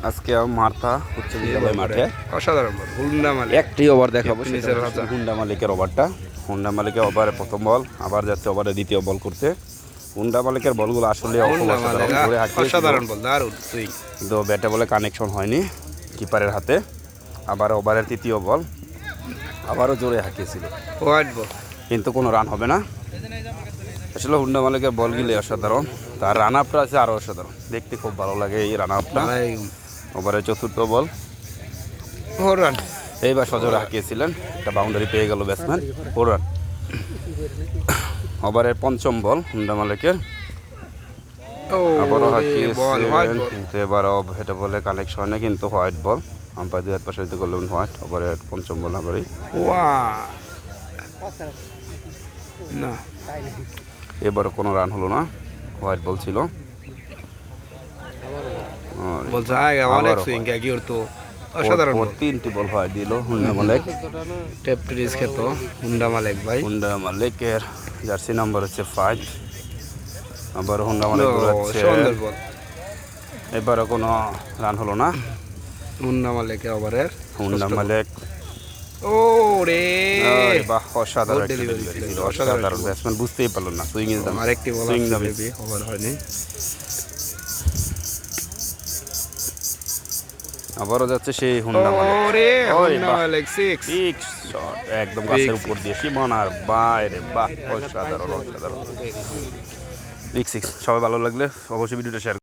আজকে মার্থা উচ্চ বিদ্যালয় মাঠে অসাধারণ বল হুন্ডা মালিক একটি ওভার দেখাবো, একটি সেটা নিচের হচ্ছে হাতা। হুন্ডা মালিকের ওভারটা। হুন্ডা মালিকের ওভারে প্রথম বল, আবার যাচ্ছে ওভারে দ্বিতীয় বল করতে। হুন্ডা মালিকের বলগুলো আসলে হুন্ডা মালিক ঘুরে হাঁকিয়েছিল, অসাধারণ বল দারুণ সুইং কিন্তু ব্যাটে বলে কানেকশন হয়নি কিপারের হাতে। আবার ওভারের তৃতীয় বল আবারও জোরে হাঁকিয়েছিল, হোয়াইট বল কিন্তু কোনো রান হবে না। আসলে হুন্ডা মালিকের বলগুলি অসাধারণ, তার রান আপটা আছে আরও অসাধারণ, দেখতে খুব ভালো লাগে এই রান আপটা। ওভারের চতুর্থ বল ফোর রান এইবার সজোরে হাঁকিয়েছিলেন, একটা বাউন্ডারি পেয়ে গেল ব্যাটসম্যান, 4 রান। ওভারের পঞ্চম বল হুন্ডা মালিকের, আবারও হাঁকিয়েছিলেন, কিন্তু এবারও এটা বলে কানেকশন হয় না, কিন্তু হোয়াইট বল। আম্পায়ার 2 হাত প্রসারিত করলেন হোয়াইট। ওভারের পঞ্চম বল আবারই না, এবারও কোনো রান হলো না, হোয়াইট বল ছিল। বলছে অনেক সুইং কি তো অসাধারণ বল। 3টি বল হোয়াইট দিল হুন্ডা মালিক। টেপ টেনিস খেত হুন্ডা মালিক ভাই। হুন্ডা মালিকের জার্সি নাম্বার হচ্ছে 5। আবার হুন্ডা মালিক ঘুরাচ্ছে, সুন্দর বল। এবারও কোনো রান হলো না। হুন্ডা মালিকের ওভারের হুন্ডা মালিক ও রে বাহ, অসাধারণ একটা ডেলিভারি delivery ছিল, ছিল, অসাধারণ অসাধারণ। ব্যাটসম্যান বুঝতেই পারলো না সুইং ইজ দাম, আরেকটি বল সুইং আছে দাম। বেবি ওভার হয়নি। আবারও যাচ্ছে সেই হুন্ডা মালিক, ওরে ওই হুন্ডা বাহ, মালিক 6 বিগ শট একদম গাছের উপর দিয়ে সীমানার বাইরে, বাহ অসাধারণ অসাধারণ। বিগ 6। সবাই ভালো লাগলে অবশ্যই ভিডিওটা শেয়ার